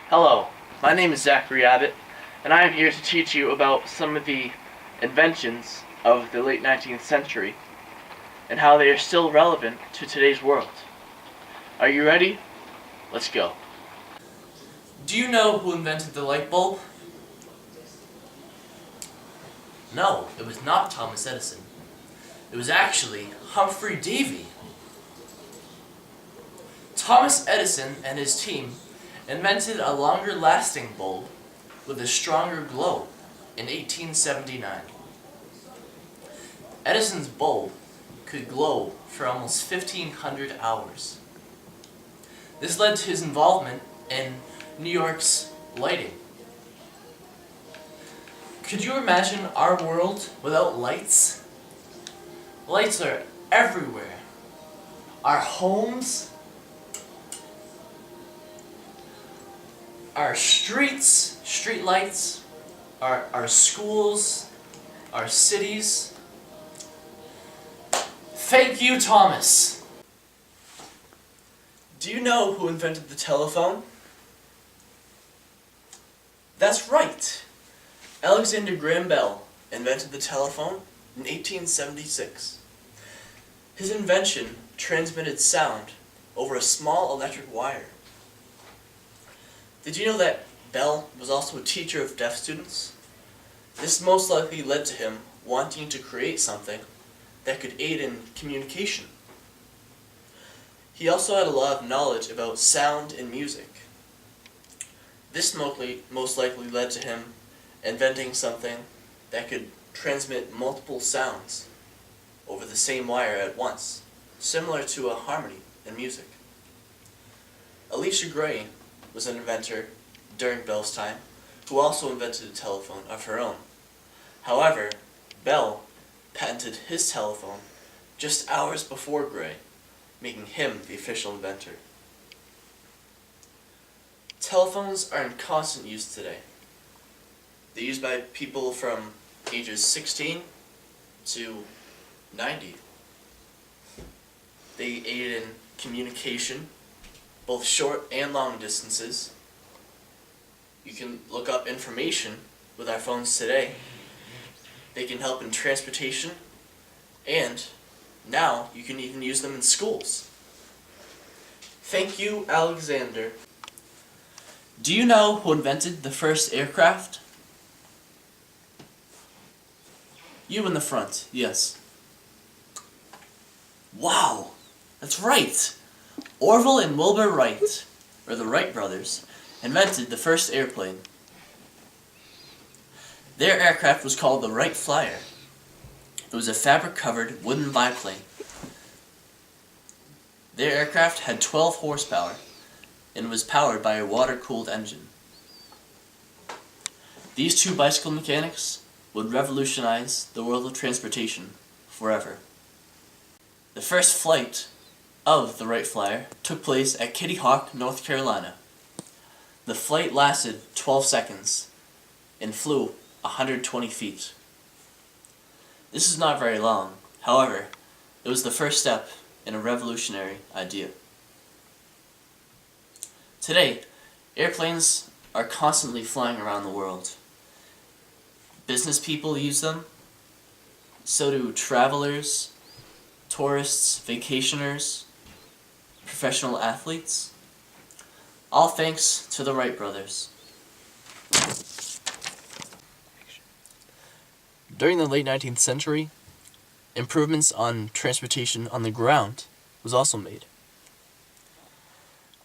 Hello, my name is Zachary Abbott, and I am here to teach you about some of the inventions of the late 19th century and how they are still relevant to today's world. Are you ready? Let's go. Do you know who invented the light bulb? No, it was not Thomas Edison. It was actually Humphrey Davy. Thomas Edison and his team invented a longer-lasting bulb with a stronger glow in 1879. Edison's bulb could glow for almost 1,500 hours. This led to his involvement in New York's lighting. Could you imagine our world without lights? Lights are everywhere. Our homes, our streets, street lights, our schools, our cities. Thank you, Thomas. Do you know who invented the telephone? That's right. Alexander Graham Bell invented the telephone in 1876. His invention transmitted sound over a small electric wire. Did you know that Bell was also a teacher of deaf students? This most likely led to him wanting to create something that could aid in communication. He also had a lot of knowledge about sound and music. This most likely led to him inventing something that could transmit multiple sounds over the same wire at once, similar to a harmony in music. Alicia Gray was an inventor during Bell's time who also invented a telephone of her own. However, Bell patented his telephone just hours before Gray, making him the official inventor. Telephones are in constant use today. They're used by people from ages 16 to 90. They aid in communication, both short and long distances. You can look up information with our phones today. They can help in transportation, and now you can even use them in schools. Thank you, Alexander. Do you know who invented the first aircraft? You in the front, yes. Wow, that's right. Orville and Wilbur Wright, or the Wright brothers, invented the first airplane. Their aircraft was called the Wright Flyer. It was a fabric-covered wooden biplane. Their aircraft had 12 horsepower and was powered by a water-cooled engine. These two bicycle mechanics would revolutionize the world of transportation forever. The first flight of the Wright Flyer took place at Kitty Hawk, North Carolina. The flight lasted 12 seconds and flew 120 feet. This is not very long. However, it was the first step in a revolutionary idea. Today, airplanes are constantly flying around the world. Business people use them, so do travelers, tourists, vacationers, professional athletes, all thanks to the Wright brothers. During the late 19th century, improvements on transportation on the ground was also made.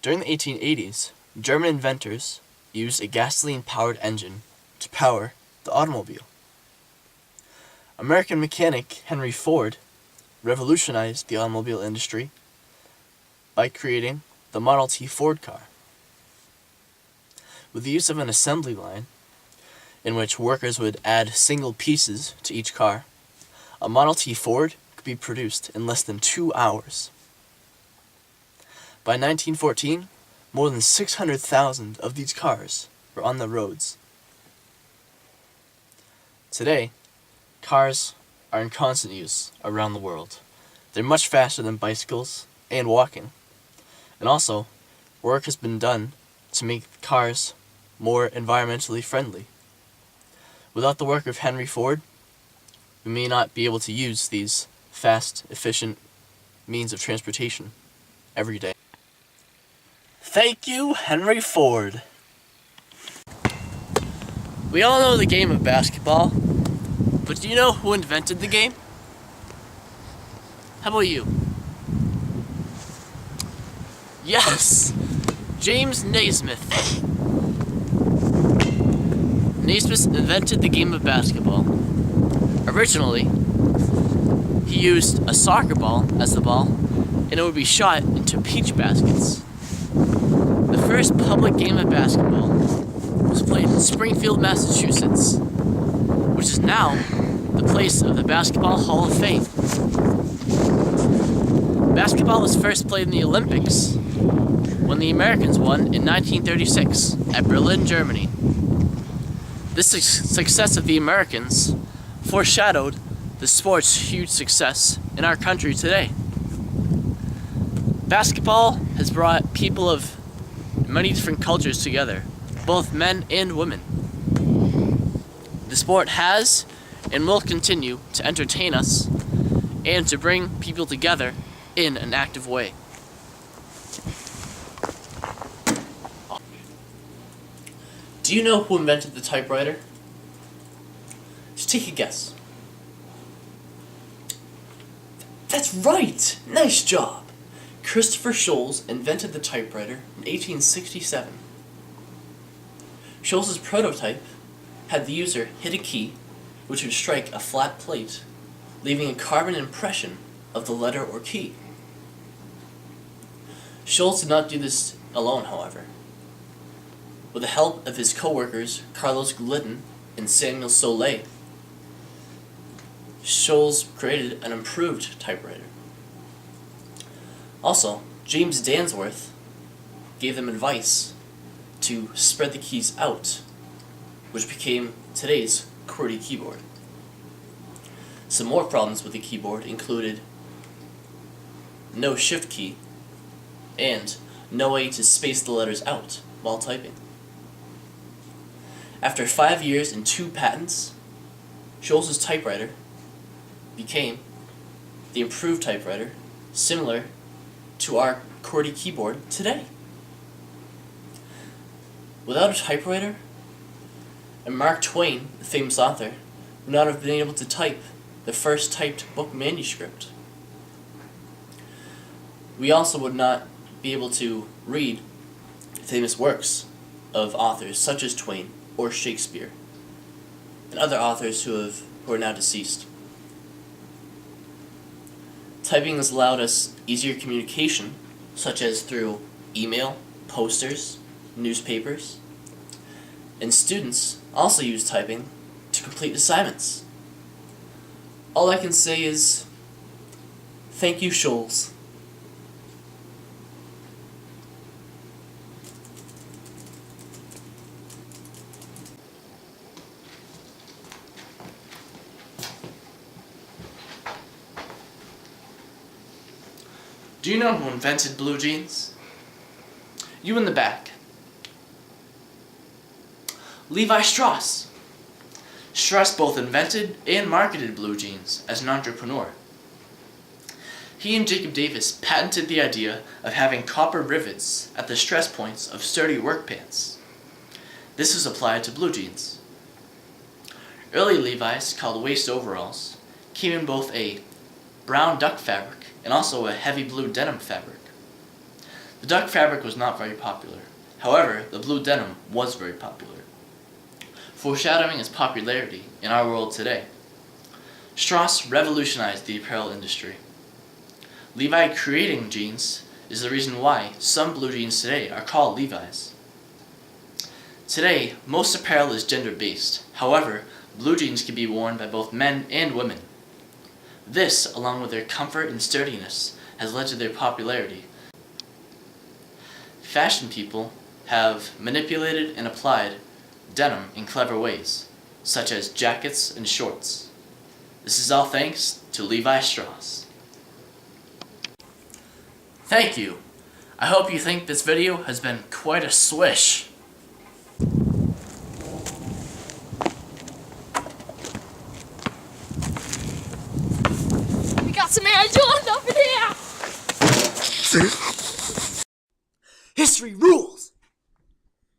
During the 1880s, German inventors used a gasoline-powered engine to power the automobile. American mechanic Henry Ford revolutionized the automobile industry by creating the Model T Ford car. With the use of an assembly line, in which workers would add single pieces to each car, a Model T Ford could be produced in less than 2 hours. By 1914, more than 600,000 of these cars were on the roads. Today, cars are in constant use around the world. They're much faster than bicycles and walking. And also, work has been done to make cars more environmentally friendly. Without the work of Henry Ford, we may not be able to use these fast, efficient means of transportation every day. Thank you, Henry Ford. We all know the game of basketball, but do you know who invented the game? How about you? Yes! James Naismith. Naismith invented the game of basketball. Originally, he used a soccer ball as the ball, and it would be shot into peach baskets. The first public game of basketball was played in Springfield, Massachusetts, which is now the place of the Basketball Hall of Fame. Basketball was first played in the Olympics when the Americans won in 1936 at Berlin, Germany. This success of the Americans foreshadowed the sport's huge success in our country today. Basketball has brought people of many different cultures together, both men and women. The sport has and will continue to entertain us and to bring people together in an active way. Do you know who invented the typewriter? Just take a guess. That's right! Nice job! Christopher Sholes invented the typewriter in 1867. Sholes' prototype had the user hit a key which would strike a flat plate, leaving a carbon impression of the letter or key. Sholes did not do this alone, however. With the help of his co-workers Carlos Glidden and Samuel Soleil, Sholes created an improved typewriter. Also, James Dansworth gave them advice to spread the keys out, which became today's QWERTY keyboard. Some more problems with the keyboard included no shift key and no way to space the letters out while typing. After 5 years and 2 patents, Sholes' typewriter became the improved typewriter, similar to our QWERTY keyboard today. Without a typewriter, and Mark Twain, the famous author, would not have been able to type the first typed book manuscript. We also would not be able to read famous works of authors such as Twain or Shakespeare, and other authors who are now deceased. Typing has allowed us easier communication, such as through email, posters, newspapers, and students also use typing to complete assignments. All I can say is, thank you, Sholes. Do you know who invented blue jeans? You in the back. Levi Strauss. Strauss both invented and marketed blue jeans as an entrepreneur. He and Jacob Davis patented the idea of having copper rivets at the stress points of sturdy work pants. This was applied to blue jeans. Early Levi's, called waist overalls, came in both a brown duck fabric and also a heavy blue denim fabric. The duck fabric was not very popular. However, the blue denim was very popular, foreshadowing its popularity in our world today. Strauss revolutionized the apparel industry. Levi creating jeans is the reason why some blue jeans today are called Levi's. Today, most apparel is gender-based. However, blue jeans can be worn by both men and women. This, along with their comfort and sturdiness, has led to their popularity. Fashion people have manipulated and applied denim in clever ways, such as jackets and shorts. This is all thanks to Levi Strauss. Thank you. I hope you think this video has been quite a swish. We got some air joined up in here! History rules!